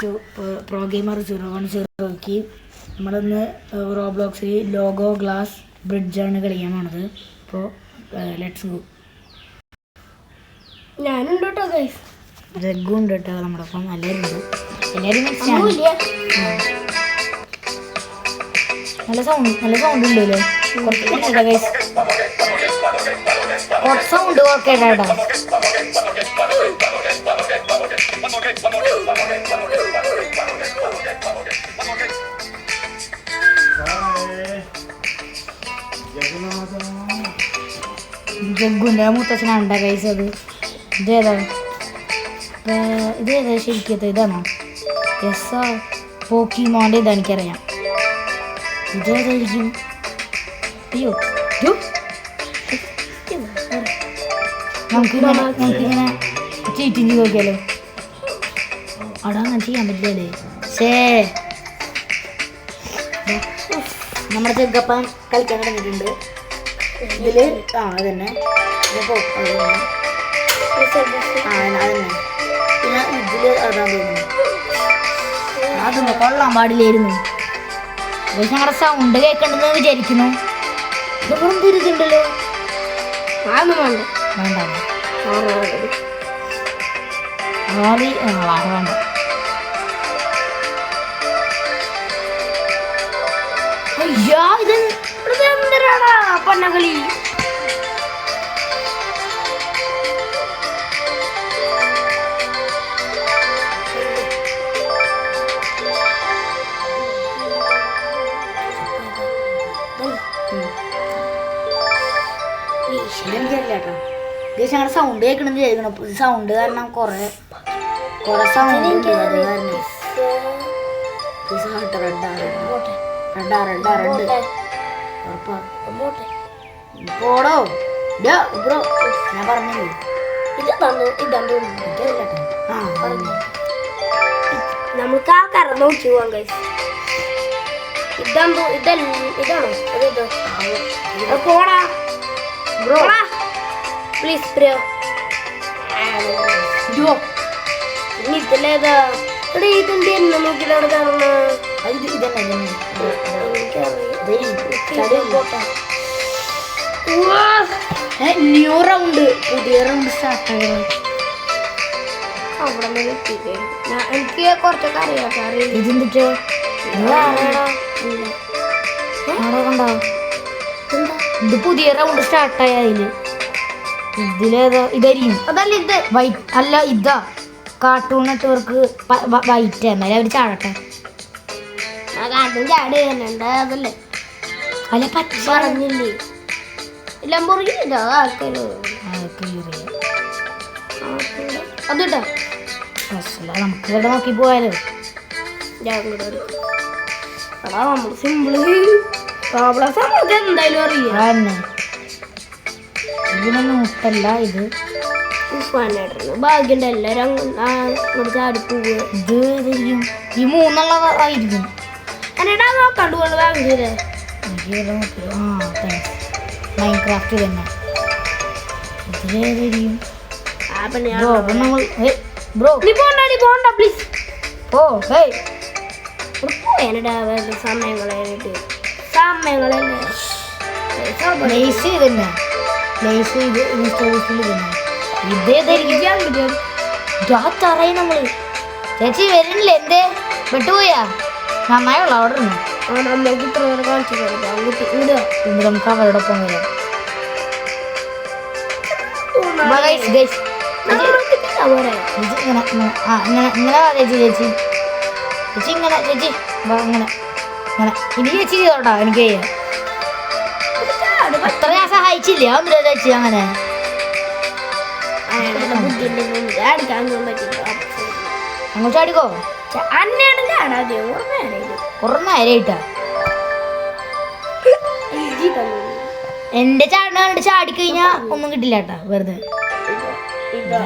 Two pro gamer 010ക്ക് നമ്മളിന്ന് റോബ്ലോക്സിൽ logo glass ബ്രിഡ്ജാണ് കളിക്കാൻ പോണത്. അപ്പോൾ ലെറ്റ്സ് ഗോ. ഞാനുണ്ട് കേട്ടോ ഗൈസ്. രഘു ഉണ്ട് കേട്ടോ നമ്മുടെ ഒപ്പം. എല്ലാവരും ഉണ്ട്. എല്ലാവരും നല്ല സൗണ്ട് ഉണ്ട് അല്ലേ? കുറച്ച് ഗൈസ്, കുറച്ച് സൗണ്ട് ഓക്കെ കേട്ടോ. ജഗ്ഗുൻ്റെ മുത്തച്ഛനാണ്ട കൈസ്. അത് ഇതേതാ ശരിക്കത്തെ ഇതാണോ? യെസ്സാ, പോക്കിമോൻ്റെ ഇതാ എനിക്കറിയാം. ഇതേതായിരിക്കും? അയ്യോ നമുക്കിങ്ങനെ ചീറ്റിങ് നോക്കിയാലോ? അവിടെ അങ്ങനെ ചെയ്യാൻ പറ്റില്ലേ? നമ്മുടെ ചെറുക്കപ്പൻ കളിക്കാൻ തുടങ്ങിയിട്ടുണ്ട്. ഇതില് അതന്നെ അതന്നെ. പിന്നെ ഇതില് അതാന്ന് തോന്നുന്നു. അതൊന്നും കൊള്ളാൻ പാടില്ലായിരുന്നു. പക്ഷെ ഞങ്ങളുടെ സൗണ്ട് കേൾക്കണ്ടെന്ന് വിചാരിക്കുന്നു. ഇതൊന്നും തിരിച്ചുണ്ടല്ലോ. വേണ്ട വേണ്ട അയ്യാ, ഇത് എന്തരാടാ പന്നകളി. എനിക്കറിയില്ലാട്ടോ. ഇത് ഞങ്ങളുടെ സൗണ്ട് കേൾക്കണമെന്ന് വിചാരിക്കണം. സൗണ്ട് കാരണം കുറെ സൗണ്ട് ഉണ്ട്. അത് കാരണം പോടോ ബ്രോ, ഞാൻ പറഞ്ഞില്ലേ നമുക്ക് ആ കറ നോക്കി പോവാം ഗൈസ്. ഇതാണോ പോടാ ബ്രോ, പ്ലീസ് ബ്രോ. ഇനി ഇതിലേതാ ഇതിന്റെ എന്നെ നോക്കിയിട്ടാണ് കാണുന്നത്. ന്യൂ റൗണ്ട്, പുതിയ റൗണ്ട് സ്റ്റാർട്ട് ആയത്. എനിക്ക് കുറച്ചൊക്കെ അറിയാം. ഇതെന്തിട്ട് കണ്ടോ? ഇത് പുതിയ റൗണ്ട് സ്റ്റാർട്ടായ ഇതിലേതാ? ഇതായിരിക്കും. അതല്ല ഇത് വൈറ്റ് അല്ല, ഇതാ കാർട്ടൂൺ നെറ്റ്വർക്ക് വൈറ്റ്. എന്നാലും അവർ ചാടട്ടെ. ചാട് ചെയ്യുന്നുണ്ട് അതല്ലേ? അല്ല പച്ച പറഞ്ഞില്ലേ എല്ലാം മുറിയില്ല ആൾക്കാര്. അതിട്ടാ നമുക്ക് ഇവിടെ നോക്കി പോയാലോ? നമ്മൾ സിമ്പിള് പ്രോബ്ലംസ് നമുക്ക് എന്തായാലും അറിയാം. ഇതിനൊന്നും മുട്ടല്ല. ഇത് ഭാഗ്യണ്ട എല്ലാരും ചാടി പോവുക. ഇത് ഈ മൂന്നെണ്ണം ആയിരിക്കും. എന്നിട്ടാ നോക്കാണ്ട് വാങ്ങിയത്. മൈൻക്രാഫ്റ്റ് തന്നെ. ഇതിലേതായിരിക്കും ബ്രോ? നീ പോണ്ട പ്ലീസ്. ഓ ഹേയ് സമയങ്ങളായിട്ട് ലേസ് തന്നെ. ലേസ് ഇത് ഇൻസ്റ്റോസിൽ തന്നെ. ഇതേതായിരിക്കും? തറയും നമ്മള് ചേച്ചി വരുന്നില്ല. എന്തേ വിട്ടുപോയാ? നന്നായുള്ള അവിടെ ഇരുന്നു. നമ്മൾക്ക് ഇത്ര നേരം കാണിച്ചു തരാം. ഇന്ന് നമുക്ക് അവരോടൊപ്പം വരാം. ചേച്ചി ഇങ്ങനെ ചേച്ചി ഇങ്ങനെ ഇനി ചേച്ചി ചെയ്തോട്ടാ. എനിക്ക് അത്ര ഞാൻ സഹായിച്ചില്ല. ഒന്നില്ല ചേച്ചി അങ്ങനെ അങ്ങോട്ട് ചാടിക്കോ. കുറേ നേരമായിട്ടാ എന്റെ ചാടണ കണ്ടിട്ട് ചാടിക്കഴിഞ്ഞാ ഒന്നും കിട്ടില്ല കേട്ടാ, വെറുതെ.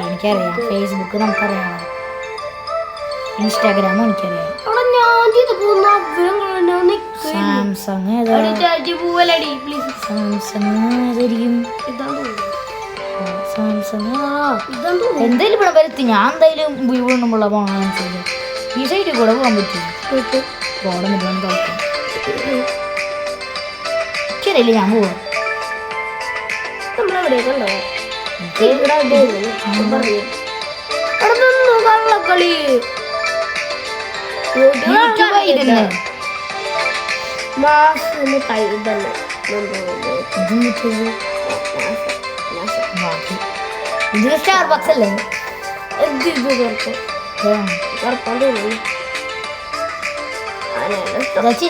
എനിക്കറിയാം, ഫേസ്ബുക്ക് നമുക്കറിയാം, ഇൻസ്റ്റാഗ്രാമും എനിക്കറിയാം. സാംസങ് ഏതായിരിക്കും? സാംസങ് എന്തായാലും ഇവിടെ വരത്തി. ഞാൻ എന്തായാലും വീടുള്ള പോകാൻ ഈ സൈഡിൽ കൂടെ പോകാൻ പറ്റും. പോകണം എന്നിട്ട് തോക്കാം. ശരിയല്ലേ ഞാൻ പോവാം. നമ്മളെവിടെയൊക്കെ ഉണ്ടോ കളി മാസിന് കൈതന്നെ ഇത് സ്റ്റാർ ബക്സ് അല്ലേ?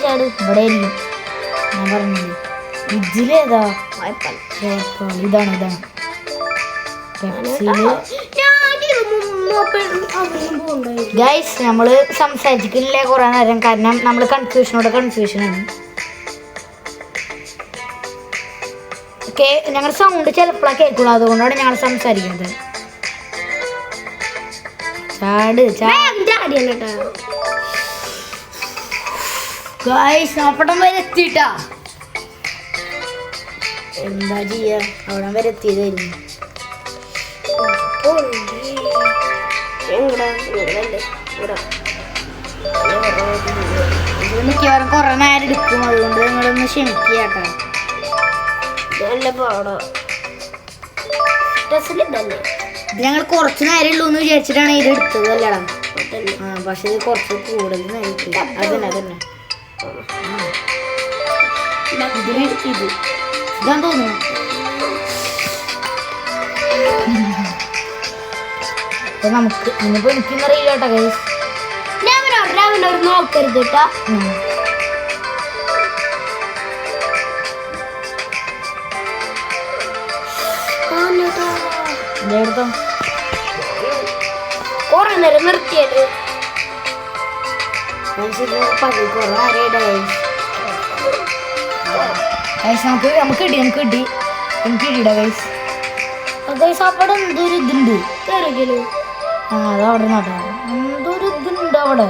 ചാട് ഇവിടെ ആയിരിക്കും. ഞാൻ പറഞ്ഞില്ലേ ഇതിലേതാ? ഇതാണ് ഇതാണ് ഗൈസ്. നമ്മൾ സംസാരിക്കുന്നില്ല കുറേ നേരം, കാരണം നമ്മൾ കൺഫ്യൂഷനാണ്. ഞങ്ങളുടെ സൗണ്ട് ചിലപ്പോഴാണ് കേൾക്കുള്ളൂ, അതുകൊണ്ടാണ് ഞങ്ങൾ സംസാരിക്കുന്നത്. ഗൈസ് അവിടം വരെ എത്തിട്ടാ. എന്താ ചെയ്യാ, അവിടം വരെ എത്തിയതായിരുന്നു. മിക്കവാറും കുറെ നേരം എടുക്കും, അതുകൊണ്ട് നിങ്ങളൊന്ന് ക്ഷമിക്കാട്ടോ. ഇത് ഞങ്ങൾ കുറച്ച് നേരം ഉള്ളൂ എന്ന് വിചാരിച്ചിട്ടാണ് ഇത് എടുത്തത് അല്ലടാ. പക്ഷെ ഇത് കുറച്ച് കൂടുതൽ നേരം അതന്നെ അതന്നെ ഇതാൻ തോന്നുന്നു. നമുക്ക് ഇനിയിപ്പോ എനിക്കൊന്നും അറിയില്ല കേട്ടോ ഗൈസ്. ഞാൻ നോക്കരുത് കേട്ടോ. എടുത്തോ കൊറേ നേരം നിർത്തിയത് നമുക്ക് കിട്ടിയിടാ ഗൈസ്. ഗൈസ് അവിടെ എന്തൊരു ഇതുണ്ട്. ആ അതവിടെ നോട്ടെ, എന്തൊരു ഇതുണ്ട് അവിടെ.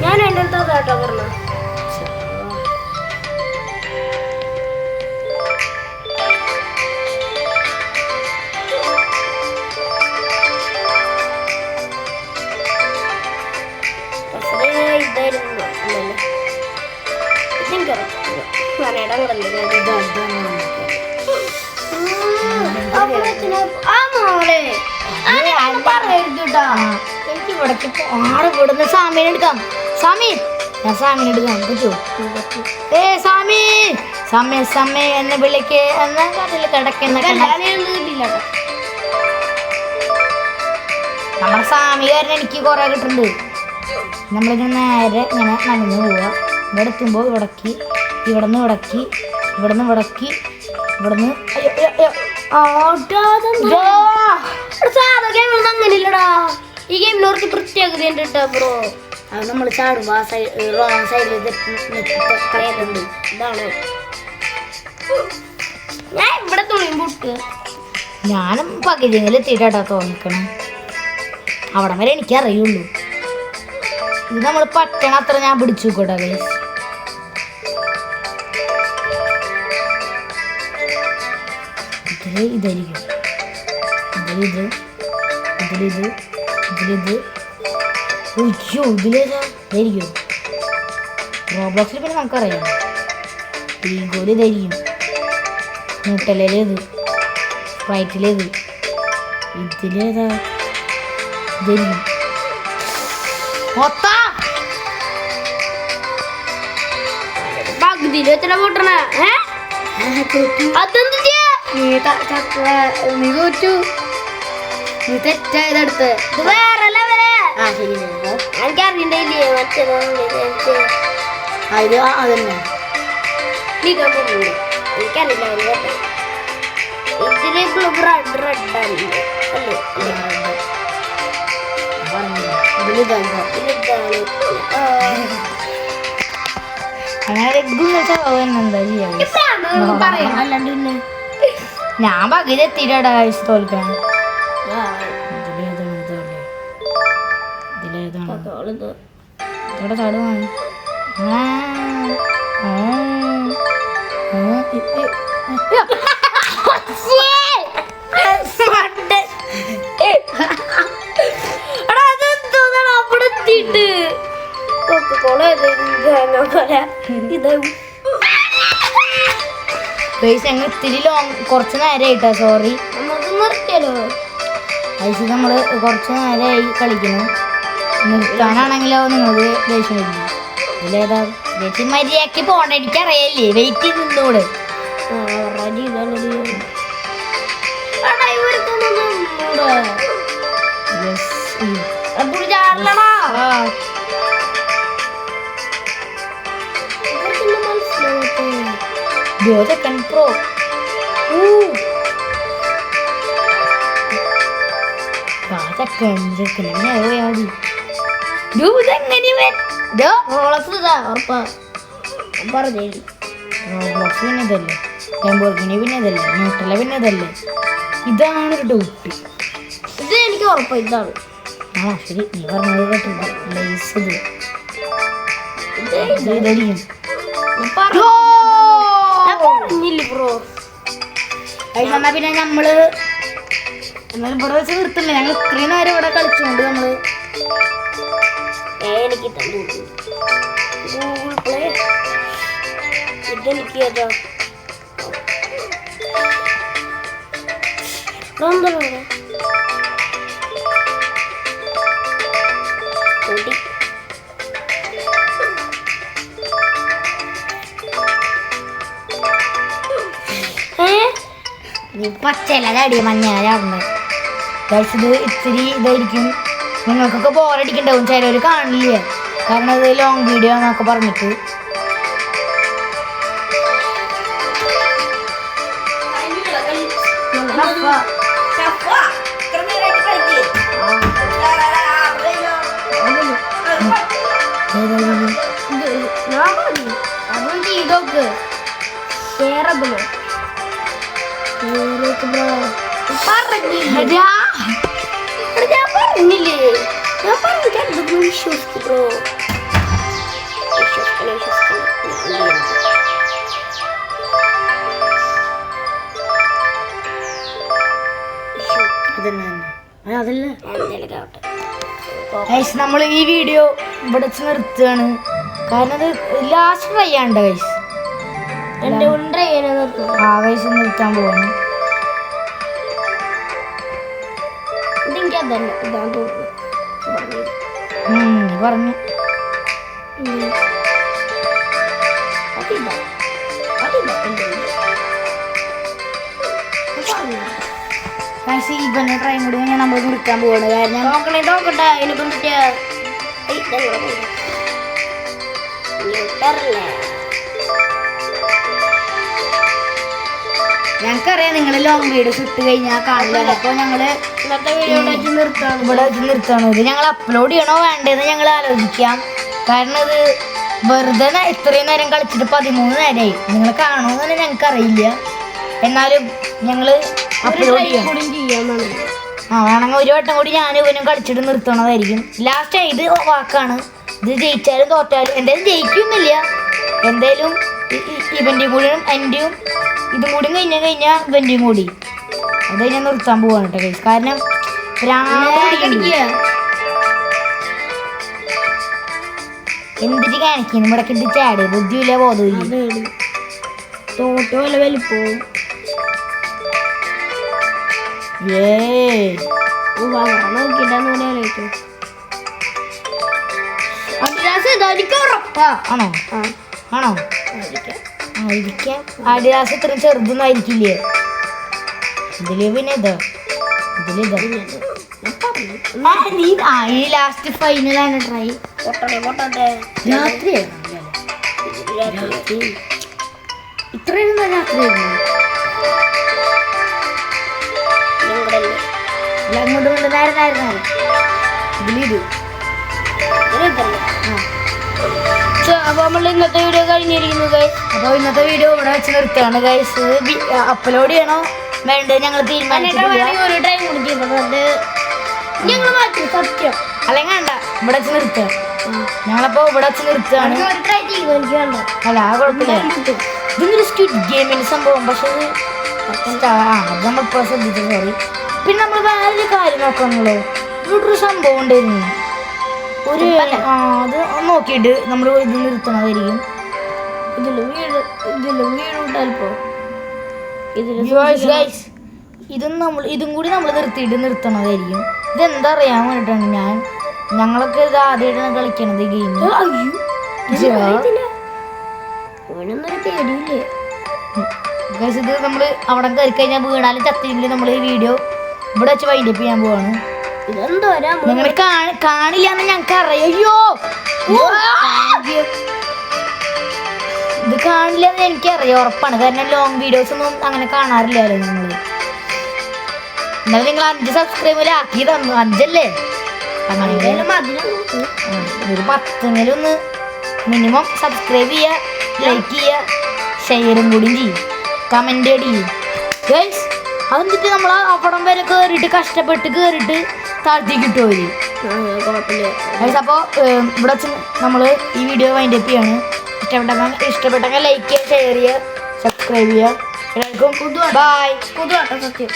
ഞാൻ എൻ്റെ അടുത്ത് കേട്ടോ പറഞ്ഞ എനിക്ക് ഇവിടേക്ക് ആടെ ഇവിടുന്ന് സാമീനെ എടുക്കാം. സാമി ഞാൻ സാമീനെ എടുക്കാം പറ്റുമോ? സാമി സമയ സമയ എന്നെ വിളിക്ക് എന്നാ കടലിൽ കിടക്കുന്ന നമ്മുടെ സാമികാരൻ എനിക്ക് കുറെ കിട്ടുന്നുണ്ട്. നമ്മളിങ്ങനെ നേരെ ഇങ്ങനെ നടന്നു പോവുക. ഇവിടെ എത്തുമ്പോൾ ഇവിടേക്ക് ഇവിടുന്ന് ഇവിടേക്ക് ഇവിടുന്ന് ഇവിടേക്ക് ഇവിടുന്ന് അങ്ങനെയില്ലടാ. ഈ ഗെയിമിന് കുറച്ച് പ്രത്യേകത ഉണ്ട് കേട്ടോ ബ്രോ. അത് നമ്മൾ ചാടുമ്പോൾ ആ സൈഡ് റോങ് സൈഡിൽ കളയുന്നുണ്ട്. ഇതാണ് ഞാൻ ഇവിടെ തുണിയും പൊട്ട്. ഞാനും പകുതിയെങ്കിലും എത്തിയിട്ടാ തോന്നിക്കണം. അവിടം വരെ എനിക്കറിയുള്ളൂ. ഇത് നമ്മൾ പറ്റണ അത്ര ഞാൻ പിടിച്ചു കൂട്ടാ ഗൈസ്. ഇതായിരിക്കും ഇതിലിത് ഇതിലിത് ഇതിലിത് ഒയ്യോ ഇതിലേതാ ഇതായിരിക്കും. റോബ്ലോക്സിൽ പിന്നെ നമുക്കറിയാം ഈഗോല് ഇതായിരിക്കും. മുട്ടലേത് സ്പ്രൈറ്റിലേത് ഇതിലേതാ ഇതായിരിക്കും. പകുതിയിൽ എത്ര പൊട്ടണ അതെന്താ നീ തോറ്റു. നീ തെറ്റായതെടുത്ത് ഇത് വേറെ ലെവലേ. ശരി എനിക്ക് അറിയണ്ടല്ലേ മറ്റേത് ഇത് അതന്നെ എനിക്കറിയില്ല. ഇതില് ബ്ലഡ് റെഡ് അല്ലേ അങ്ങനെ എന്താ ചെയ്യാ. ഞാൻ പകുതി എത്തിയിട്ടാ തോൽക്കണം. ഇതാണ് അവളിത് ഇവിടെ ചാടുവാണ് അവിടെ എത്തിയിട്ട് ഞങ്ങൾ ഇത്തിരി കുറച്ച് നേരമായിട്ടാ സോറി നമുക്ക് നിർത്തിയാലോ ഐസ് നമ്മൾ കുറച്ച് നേരമായി കളിക്കുന്നു നിർത്താനാണെങ്കിലോ നിങ്ങൾക്ക് ദേഷ്യം വരില്ല ഇതിലേതാ ദേഷ്യം മര്യാദക്ക് പോകണ്ട എനിക്കറിയാല്ലേ വെയിറ്റ് ചെയ്ത് നിന്നൂടെ സെക്കൻഡ് പ്രോ പിന്നതല്ലേ ലാംബോർഗിനി പിന്നതല്ലേ ന്യൂട്രല പിന്നതല്ലേ ഇതാണ് ഒരു ഡൗട്ട് ഇത് എനിക്ക് ഉറപ്പാ ഇതാണ് ആ ശരി നീ പറഞ്ഞത് കേട്ടില്ല ലൈസ് ഇതായിരിക്കും ബ്രോ എന്നാ പിന്നെ നമ്മള് എന്നാലും ഇവിടെ വെച്ച് നിർത്തില്ല ഞങ്ങൾ ഇത്രയും നേരം ഇവിടെ കളിച്ചുകൊണ്ട് നമ്മള് എനിക്ക് ഗൂഗിൾ പ്ലേ ഇതെനിക്ക് ഏതാ പച്ചല്ല അടി മഞ്ഞാലാവുന്നത് ഇത് ഇത്തിരി ഇതായിരിക്കും നിങ്ങൾക്കൊക്കെ ബോറടിക്കണ്ടാവും ചിലവർ കാണില്ല കാരണം അത് ലോങ് വീഡിയോ എന്നൊക്കെ പറഞ്ഞിട്ട് അതുകൊണ്ട് ഇതൊക്കെ കേറബിള് പറഞ്ഞില്ലേ ഞാൻ പറഞ്ഞിട്ട് വിശ്വസിച്ചു ബ്രോ നമ്മൾ ഈ വീഡിയോ ഇവിടെ വെച്ച് നിർത്തുകയാണ് കാരണം അത് ലാസ്റ്റ് ട്രൈ ചെയ്യണ്ട ഗൈസ് എന്റെ ട്രൈ ആവേശം നിർത്താൻ പോകുന്നു പറഞ്ഞു ഇവന്റെ ട്രൈ കൂടി ഞാൻ നമ്മൾ നിർത്താൻ പോവാണ് കാരണം നോക്കട്ടെ അതിനിപ്പം ഞങ്ങൾക്കറിയാം നിങ്ങൾ ലോങ് വീഡിയോ ഷൂട്ട് കഴിഞ്ഞാൽ കാണില്ല അപ്പോൾ ഞങ്ങള് ഇന്നത്തെ വീഡിയോ ഇവിടെ വെച്ച് നിർത്താണ് ഇത് ഞങ്ങൾ അപ്ലോഡ് ചെയ്യണോ വേണ്ടതെന്ന് ഞങ്ങൾ ആലോചിക്കാം കാരണം ഇത് വെറുതെ ഇത്രയും നേരം കളിച്ചിട്ട് 13 നേരമായി നിങ്ങൾ കാണുമെന്ന് തന്നെ ഞങ്ങൾക്ക് അറിയില്ല എന്നാലും ഞങ്ങൾ അപ്ലോഡ് ചെയ്യാം വേണമെങ്കിൽ ഒരു വട്ടം കൂടി ഞാൻ ഇവനും കളിച്ചിട്ട് നിർത്തണതായിരിക്കും ലാസ്റ്റ് ഇത് വാക്കാണ് ഇത് ജയിച്ചാലും തോറ്റാലും എന്തായാലും ജയിക്കുന്നില്ല എന്തായാലും ഇവൻ്റെയും കൂടിയും എൻ്റെയും ഇതും കൂടി കഴിഞ്ഞാൽ ഇവൻ്റെയും കൂടി അത് ഞാൻ നിർത്താൻ പോവാണ് കേട്ടോ ഗൈസ് കാരണം എന്തിട്ട് കാണിക്കുന്നു ഇവിടെ കിട്ടി ചാട് ബുദ്ധിയില്ല ബോധമില്ല തോട്ടോ വല്ല വലിപ്പോവും ആണോ ആണോ ആയിരിക്കാം ആദിവാസി ഇത്രയും ചെറുതൊന്നും ആയിരിക്കില്ലേ ഇതില് പിന്നെ ഇതിലിതാ ഈ ലാസ്റ്റ് ഫൈനലാണ് ട്രൈ രാത്രി ഇത്രയും രാത്രിയായിരുന്നു അങ്ങോട്ട് കൊണ്ട് നേരം ഇതിലിത് അപ്പോൾ നമ്മൾ ഇന്നത്തെ വീഡിയോ കഴിഞ്ഞിരിക്കുന്നു ഗൈസ് അപ്പോൾ ഇന്നത്തെ വീഡിയോ ഇവിടെ വെച്ച് നിർത്തുകയാണ് ഗൈസ് അപ്ലോഡ് ചെയ്യണോ വേണ്ടത് ഞങ്ങൾ തീരുമാനിച്ചിട്ടില്ല ഒരു ടൈം കൊടുക്കുന്നത് ഞങ്ങൾ മാറ്റി സത്യം. അല്ലെങ്കിൽ വേണ്ട ഇവിടെ വെച്ച് നിർത്തുക. ഞങ്ങളപ്പോ ഇവിടെ വെച്ച് നിർത്തുകയാണ്. അല്ല ആ കുഴപ്പമില്ല. ഇതൊന്നൊരു സ്ക്വിഡ് ഗെയിമിന്റെ സംഭവം. പക്ഷെ അത് നമ്മളിപ്പോ ശ്രദ്ധിച്ചു. സോറി. പിന്നെ നമ്മൾ വേറൊരു കാര്യം നോക്കാണല്ലോ. ഇവിടെ ഒരു സംഭവം ഉണ്ടായിരുന്നു. ഒരു അത് നോക്കിയിട്ട് നമ്മൾ ഇത് നിർത്തണതായിരിക്കും. ഇതും കൂടി നമ്മൾ നിർത്തണതായിരിക്കും. ഇതെന്താ അറിയാൻ വേണ്ടിയിട്ടാണ് ഞങ്ങളൊക്കെ ഇത് ആദ്യമായിട്ടാണ് കളിക്കണത് ഈ ഗെയിം. ഇത് നമ്മൾ അവിടെ കയറി കഴിഞ്ഞാൽ വീണാലും ചത്തിയില്ല. നമ്മൾ ഈ വീഡിയോ ഇവിടെ വെച്ച് വൈൻഡപ്പ് ചെയ്യാൻ പോവാണ്. നിങ്ങൾ കാണില്ല എന്ന് ഞങ്ങൾക്ക് അറിയാം. അയ്യോ ഇത് കാണില്ല എന്ന് എനിക്കറിയാം, ഉറപ്പാണ്. കാരണം ലോങ് വീഡിയോസ് ഒന്നും അങ്ങനെ കാണാറില്ലല്ലോ നിങ്ങൾ. എന്നാലും നിങ്ങൾ 5 സബ്സ്ക്രൈബർ ആക്കി തന്നു. 5 അല്ലേ? ഒരു 10 ഒന്ന് മിനിമം സബ്സ്ക്രൈബ് ചെയ്യുക, ലൈക്ക് ചെയ്യുക, ഷെയറും കൂടിയും ചെയ്യും, കമൻ്റ് ചെയ്യും ഗൈസ്. അതെന്നിട്ട് നമ്മൾ അവിടം വരെ കയറിയിട്ട് കഷ്ടപ്പെട്ട് കയറിയിട്ട് താഴ്ത്തിക്ക് കിട്ടുമോ? അപ്പോൾ ഇവിടെ വെച്ച് നമ്മൾ ഈ വീഡിയോ വൈൻഡപ്പ് ചെയ്യാണ്. ഇഷ്ടപ്പെട്ടെങ്കിൽ ലൈക്ക് ചെയ്യുക, ഷെയർ ചെയ്യുക, സബ്സ്ക്രൈബ് ചെയ്യുക. എല്ലാവർക്കും ബൈ. സത്യം.